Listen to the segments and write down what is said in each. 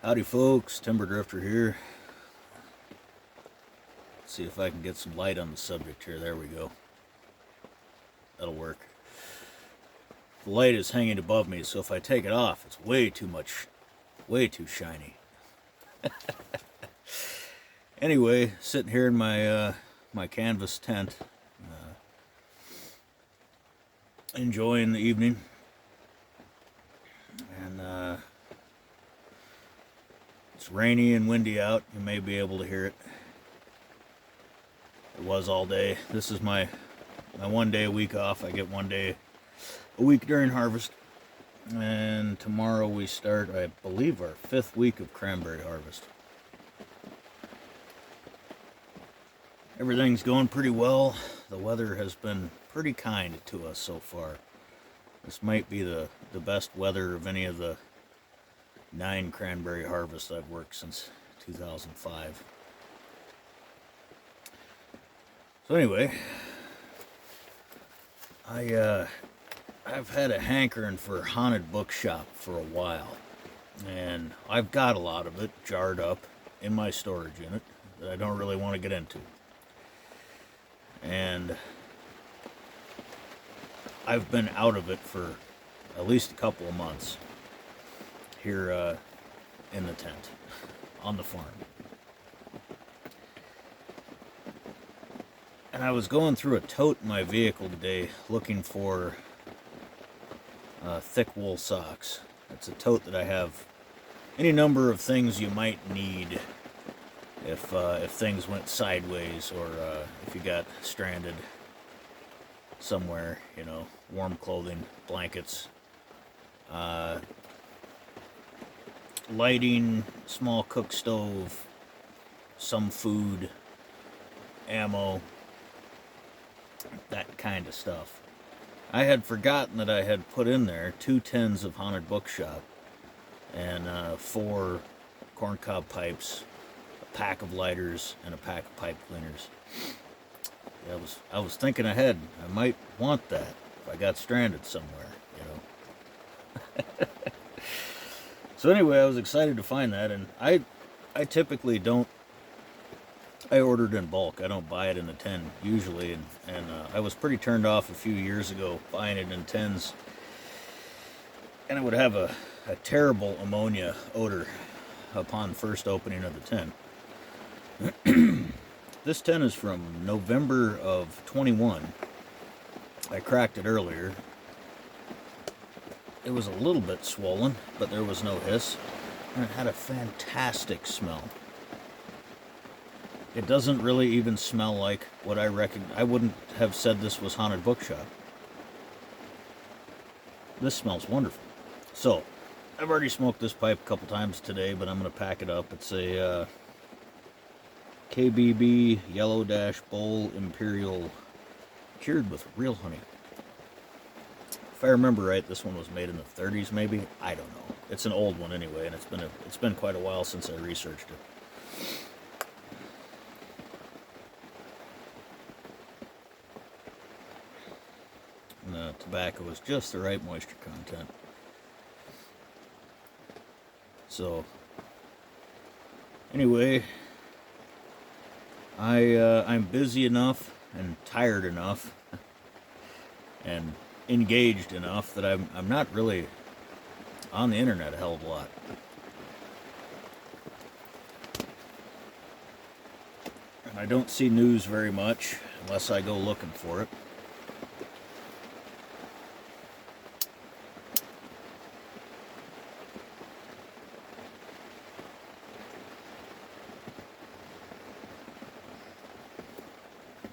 Howdy folks, Timber Drifter here. Let's see if I can get some light on the subject here. There we go. That'll work. The light is hanging above me, so if I take it off, it's way too shiny. Anyway, sitting here in my canvas tent, enjoying the evening, and it's rainy and windy out. You may be able to hear it. It was all day. This is my 1 day a week off. I get 1 day a week during harvest. And tomorrow we start, I believe, our 5th week of cranberry harvest. Everything's going pretty well. The weather has been pretty kind to us so far. This might be the best weather of any of the 9 cranberry harvests I've worked since 2005. So anyway, I've had a hankering for Haunted Bookshop for a while, and I've got a lot of it jarred up in my storage unit that I don't really want to get into. And I've been out of it for at least a couple of months here in the tent on the farm. And I was going through a tote in my vehicle today looking for thick wool socks. It's a tote that I have any number of things you might need if things went sideways, or if you got stranded somewhere, you know, warm clothing, blankets, lighting, small cook stove, some food, ammo, that kind of stuff. I had forgotten that I had put in there 2 tins of Haunted Bookshop and 4 corncob pipes, a pack of lighters, and a pack of pipe cleaners. Yeah, I was thinking ahead. I might want that if I got stranded somewhere, you know. So anyway, I was excited to find that, and I typically don't. I ordered in bulk. I don't buy it in a tin usually, and I was pretty turned off a few years ago buying it in tins, and it would have a terrible ammonia odor upon first opening of the tin. This tin is from November of 21. I cracked it earlier. It was a little bit swollen, but there was no hiss, and it had a fantastic smell. It doesn't really even smell like what I reckon. I wouldn't have said this was Haunted Bookshop. This smells wonderful. So, I've already smoked this pipe a couple times today, but I'm going to pack it up. It's a KBB Yellow Dash Bowl Imperial cured with real honey. If I remember right, this one was made in the 30s, maybe. I don't know. It's an old one anyway, and it's been quite a while since I researched it. And the tobacco was just the right moisture content. So, anyway, I'm busy enough and tired enough and engaged enough that I'm not really on the internet a hell of a lot. And I don't see news very much unless I go looking for it.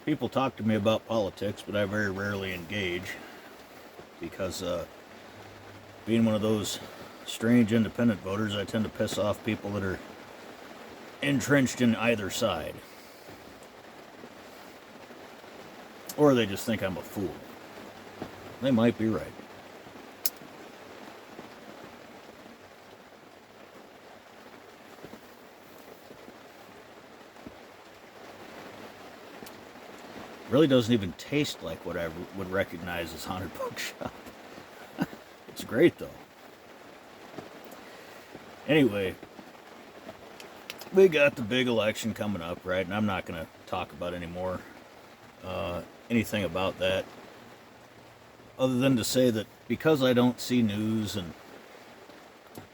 People talk to me about politics, but I very rarely engage because being one of those strange independent voters, I tend to piss off people that are entrenched in either side. Or they just think I'm a fool. They might be right. Really doesn't even taste like what I would recognize as Haunted Bookshop. It's great though. Anyway, We got the big election coming up, right? And I'm not going to talk about anything about that, other than to say that because I don't see news and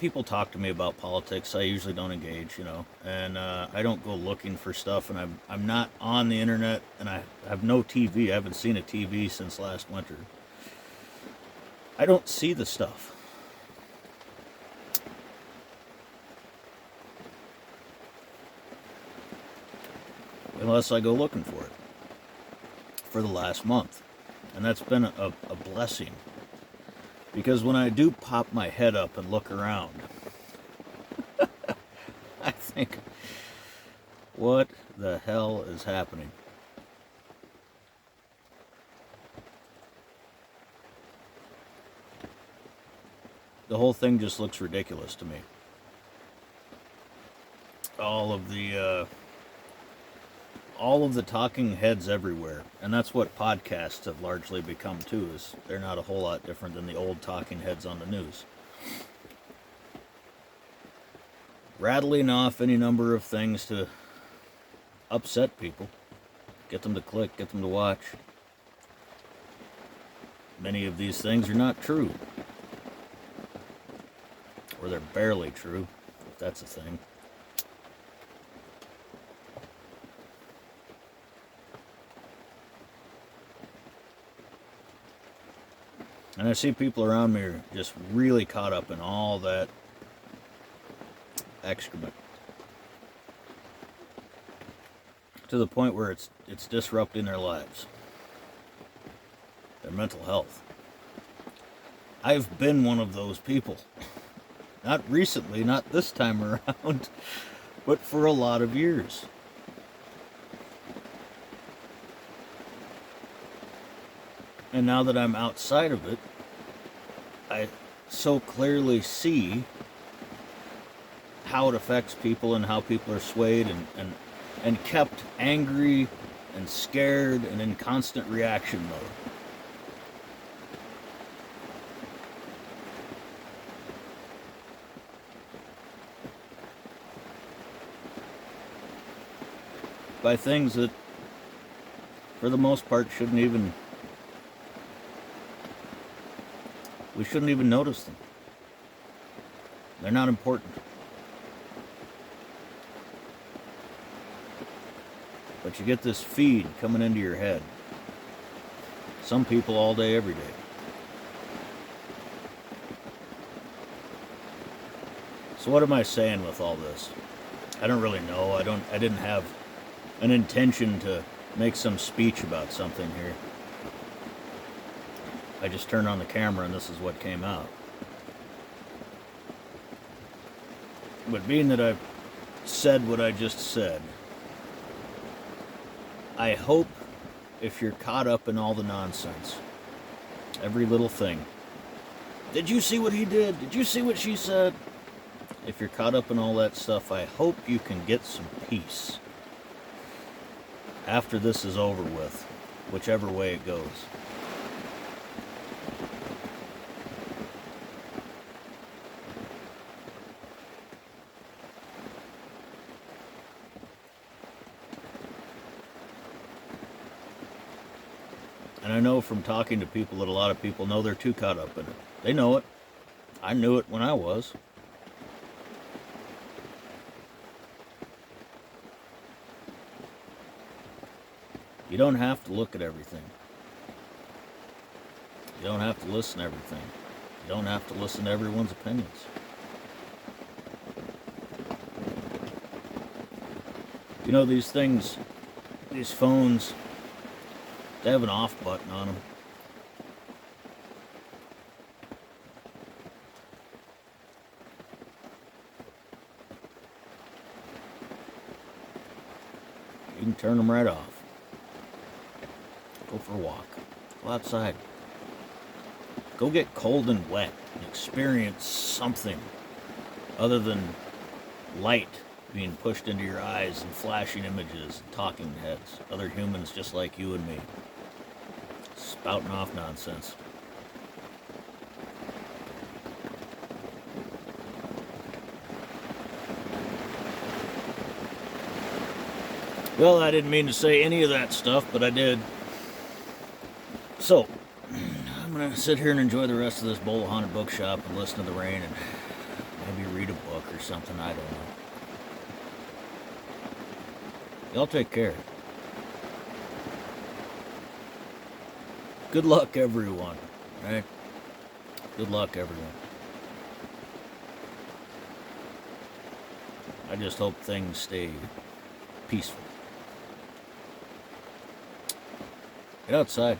people talk to me about politics, I usually don't engage, and I don't go looking for stuff, and I'm not on the internet, and I have no TV. I haven't seen a TV since last winter. I don't see the stuff. Unless I go looking for it for the last month. And that's been a blessing. Because when I do pop my head up and look around, I think, what the hell is happening? The whole thing just looks ridiculous to me. All of the talking heads everywhere, and that's what podcasts have largely become too, is they're not a whole lot different than the old talking heads on the news, rattling off any number of things to upset people, get them to click, get them to watch. Many of these things are not true, or they're barely true, if that's a thing. And I see people around me are just really caught up in all that excrement, to the point where it's disrupting their lives, their mental health. I've been one of those people. Not recently, not this time around, but for a lot of years. And now that I'm outside of it, I so clearly see how it affects people and how people are swayed and kept angry and scared and in constant reaction mode. By things that, for the most part, we shouldn't even notice them. They're not important. But you get this feed coming into your head. Some people all day, every day. So what am I saying with all this? I don't really know. I didn't have an intention to make some speech about something here. I just turned on the camera and this is what came out. But being that I've said what I just said, I hope if you're caught up in all the nonsense, every little thing, did you see what he did? Did you see what she said? If you're caught up in all that stuff, I hope you can get some peace after this is over with, whichever way it goes. And I know from talking to people that a lot of people know they're too caught up in it. They know it. I knew it when I was. You don't have to look at everything. You don't have to listen to everything. You don't have to listen to everyone's opinions. You know, these things, these phones, they have an off button on them. You can turn them right off. Go for a walk. Go outside. Go get cold and wet and experience something other than light being pushed into your eyes and flashing images and talking heads. Other humans just like you and me. Spouting off nonsense. Well, I didn't mean to say any of that stuff, but I did. So, I'm gonna sit here and enjoy the rest of this bowl of Haunted Bookshop and listen to the rain and maybe read a book or something. I don't know. Y'all take care. Good luck, everyone. Right? Good luck, everyone. I just hope things stay peaceful. Get outside.